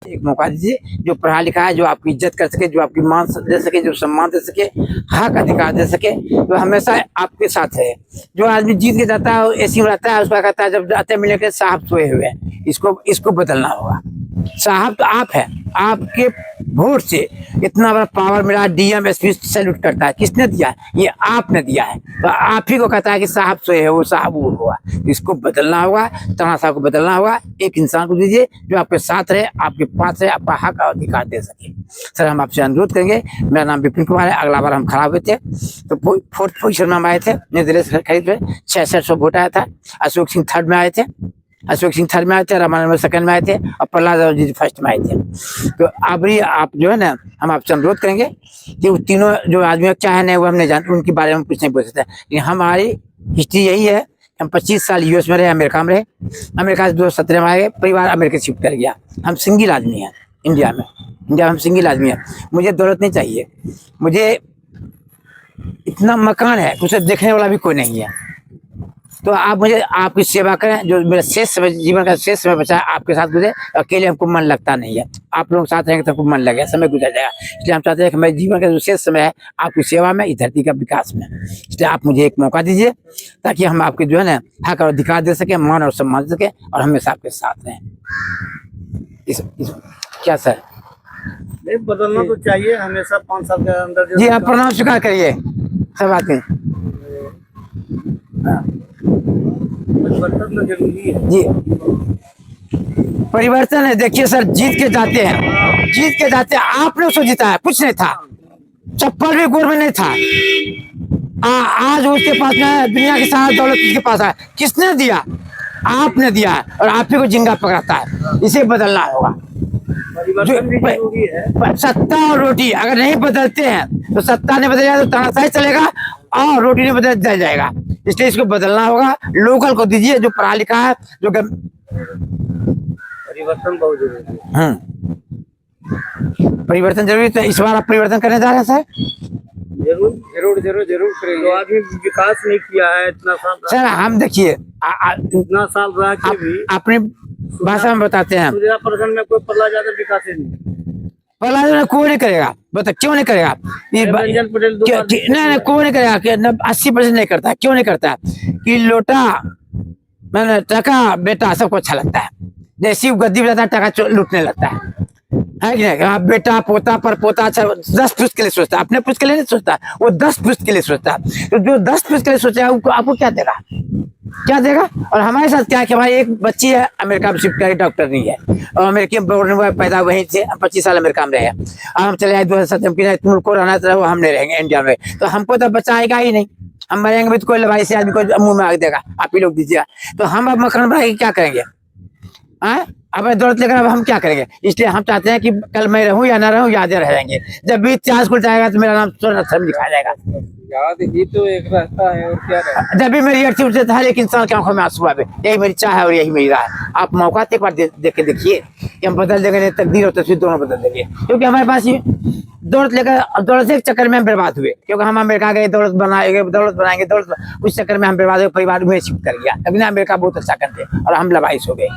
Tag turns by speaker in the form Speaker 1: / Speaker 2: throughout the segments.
Speaker 1: एक मौका दीजिए, जो पढ़ा लिखा है, जो आपकी इज्जत कर सके, जो आपकी मान दे सके, जो सम्मान दे सके, हक अधिकार दे सके, तो हमेशा आपके साथ है। जो आदमी जीत के जाता है एसी में रहता है, उसका कहता है जब जाते मिले के साहब सोए हुए हैं, इसको बदलना होगा। साहब तो आप है, आपके वोट से इतना बड़ा पावर मिला, डीएम एसपी सैल्यूट करता है। किसने दिया? ये आपने दिया है। तो आप ही को कहता है कि साहब सोए है, वो साहब वो हुआ। इसको बदलना होगा, तमाशा को बदलना होगा। एक इंसान को दीजिए जो आपके साथ रहे, आपके पास रहे, आपका हक और अधिकार दे सके। सर हम आपसे अनुरोध करेंगे। मेरा नाम विपिन कुमार है। अगला बार हम खराब हुए थे तो 4th पोजिशन में हम आए थे, निर्दलीय खरीद में 600 वोट आया था। अशोक सिंह 3rd में आए थे, रामानंद 2nd में आए थे और प्रहलाद जी 1st में आए थे। तो अभी आप जो है ना, हम आपसे अनुरोध करेंगे कि वो तीनों जो आदमी चाहे नहीं वो हमने जान, उनके बारे में कुछ नहीं बोल सकते। लेकिन हमारी हिस्ट्री यही है, हम 25 साल यूएस में रहे, अमेरिका में रहे। अमेरिका से 2017 में आए, परिवार अमेरिका शिफ्ट कर गया। हम सिंगल आदमी हैं इंडिया में हम सिंगल आदमी हैं। मुझे दौलत नहीं चाहिए, मुझे इतना मकान है, कुछ देखने वाला भी कोई नहीं है। तो आप मुझे आपकी सेवा करें, जो मेरा शेष समय, जीवन का शेष समय बचा है, आपके साथ गुजरे। अकेले हमको मन लगता नहीं है, आप लोग साथ रहेंगे तो हमको मन लगेगा, समय गुजर जाएगा। इसलिए हम चाहते हैं कि मेरे जीवन का जो शेष समय है आपकी सेवा में, इस धरती का विकास में। इसलिए आप मुझे एक मौका दीजिए ताकि हम आपके जो है ना हक और अधिकार दे सके, मान और सम्मान दे सके और हमेशा आपके साथ रहें। क्या सर?
Speaker 2: नहीं, बदलना तो चाहिए हमेशा 5 साल के अंदर।
Speaker 1: जी आप प्रणाम स्वीकार करिए सब आदमी।
Speaker 2: परिवर्तन तो जरूरी है
Speaker 1: जी, परिवर्तन है। देखिए सर, जीत के जाते हैं, आपने उसको जीता है, कुछ नहीं था, चप्पल भी गोर में नहीं था। आज उसके पास में दुनिया की सारा दौलत उसके पास है। किसने दिया? आपने दिया है और आप ही को जिंदा पकड़ता है। इसे बदलना होगा।
Speaker 2: परिवर्तन भी जरूरी है।
Speaker 1: सत्ता और रोटी अगर नहीं बदलते हैं तो सत्ता नहीं बदल तो तानाशाही चलेगा और रोटी नहीं बदल जाएगा। इसलिए इसको बदलना होगा। लोकल को दीजिए जो पढ़ा लिखा है, जो
Speaker 2: परिवर्तन बहुत जरूरी है।
Speaker 1: परिवर्तन जरूरी। तो इस बार आप परिवर्तन करने जा रहे हैं सर?
Speaker 2: जरूर करेंगे। तो आदमी विकास नहीं किया है इतना साल।
Speaker 1: सर हम देखिए
Speaker 2: इतना साल रह के भी
Speaker 1: अपनी भाषा में बताते हैं,
Speaker 2: प्रखंड में कोई पल्ला ज्यादा विकास ही नहीं।
Speaker 1: पहला कोई नहीं करेगा। बता क्यों नहीं करेगा? ये नहीं कोई नहीं करेगा कि 80% नहीं करता। क्यों नहीं करता? कि लोटा मैंने टका बेटा सबको अच्छा लगता है। जैसी गद्दी पे जाता है टका लूटने लगता है कि नहीं? हाँ, बेटा पोता पर पोता अच्छा 10 पुष्ट के लिए सोचता है, अपने पुष्ट के लिए नहीं सोचता, वो 10 पुष्ट के लिए सोचता है। तो जो 10 पुष्ट के लिए सोचा है आपको क्या देगा? क्या देगा? और हमारे साथ क्या है कि हमारी एक बच्ची है अमेरिका में शिफ्ट करी, डॉक्टर नहीं है और अमेरिकी में पैदा वहीं से 25 साल अमेरिका में रहे। अब हम चले आए 2007 में, तुमको रहना तो हम नहीं रहेंगे इंडिया में। तो हमको तो बच्चा आएगा ही नहीं, हम मरेंगे भी तो कोई लवाई से आदमी को मुंह में आग देगा, आप ही लोग दीजिएगा। तो हम अब मकान बनाएंगे क्या करेंगे? अब दौलत लेकर अब हम क्या करेंगे? इसलिए हम चाहते हैं कि कल मैं रहूं या ना रहूं, यादें रह जाएंगे। जब भी इतिहास खुल जाएगा तो मेरा नाम स्वर्ण लिखा जाएगा।
Speaker 2: याद ही तो एक रहता है और क्या रहता।
Speaker 1: जब भी मेरी अर्थी उठती है हर एक इंसान की आंखों में आंसू आवे। यही मेरी चाह है और यही मेरी राह है। आप मौका एक बार देख के देखिए कि हम बदल देंगे, तकदीर और तस्वीर दोनों बदल देंगे। क्योंकि हमारे पास ये दौलत लेकर, दौलत के चक्कर में हम बर्बाद हुए। क्योंकि हम अमेरिका गए, दौलत बनाएंगे, उस चक्कर में हम बर्बाद हुए। परिवार में शिफ्ट कर गया। अभी ना अमेरिका बहुत अच्छा करते और हम लवाइस हो गए।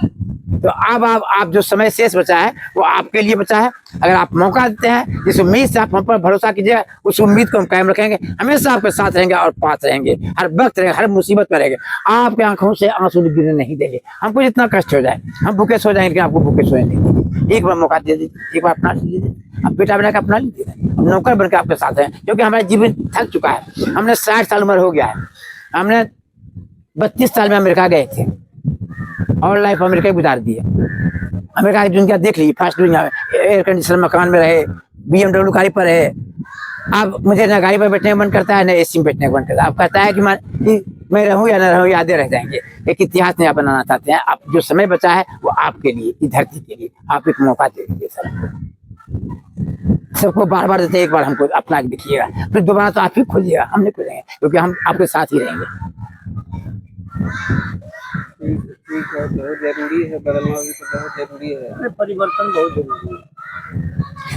Speaker 1: तो अब आप जो समय शेष बचा है वो आपके लिए बचा है। अगर आप मौका देते हैं, जिस उम्मीद से आप हम पर भरोसा कीजिए, उस उम्मीद को हम कायम रखेंगे, हमेशा आपके साथ रहेंगे और पास रहेंगे, हर वक्त रहेंगे, हर मुसीबत में रहेंगे। आपके आंखों से आंसू गिरने नहीं देंगे। हमको जितना कष्ट हो जाए, हम भूखे सो जाएंगे लेकिन आपको भूखे सोए नहीं देंगे। एक बार मौका दे दीजिए, एक बार अपना लीजिए। अब बेटा बना के अपना लीजिए, नौकर बन के आपके साथ हैं। क्योंकि हमारा जीवन थक चुका है। हमने 60 साल उम्र हो गया है। हमने 32 साल में अमेरिका गए थे और लाइफ अमेरिका गुजार दी है। अमेरिका की दुनिया देख ली, फास्ट दुनिया में एयर कंडीशनर मकान में रहे, BMW गाड़ी पर रहे। अब मुझे ना गाड़ी पर बैठने का मन करता है, ना AC में बैठने का मन करता है। अब कहता है कि मैं रहूं या ना रहूं, यादें रह जाएंगे। एक इतिहास नहीं आप बनाना चाहते हैं। आप जो समय बचा है वो आपके लिए, इस धरती के लिए। आप एक मौका दे दीजिए सर। सबको बार बार देते, एक बार हमको अपना देखिएगा, फिर दोबारा तो आप ही खोलिएगा, हम नहीं खोलेंगे। क्योंकि हम आपके साथ ही रहेंगे।
Speaker 2: ठीक है, बहुत जरूरी है, बदलना भी तो बहुत जरूरी है। परिवर्तन बहुत जरूरी है।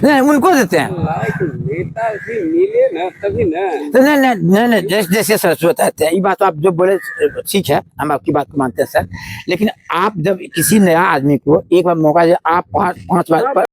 Speaker 1: नहीं उनको देते हैं।
Speaker 3: लायक नेता भी मिले ना तभी ना।
Speaker 1: तो नहीं, जैसे जैसे सर बताते हैं, ये बात तो आप जो बोले ठीक है, हम आपकी बात को मानते हैं सर, लेकिन आप जब किसी नया आदमी को एक बार मौका दे, आप पांच बार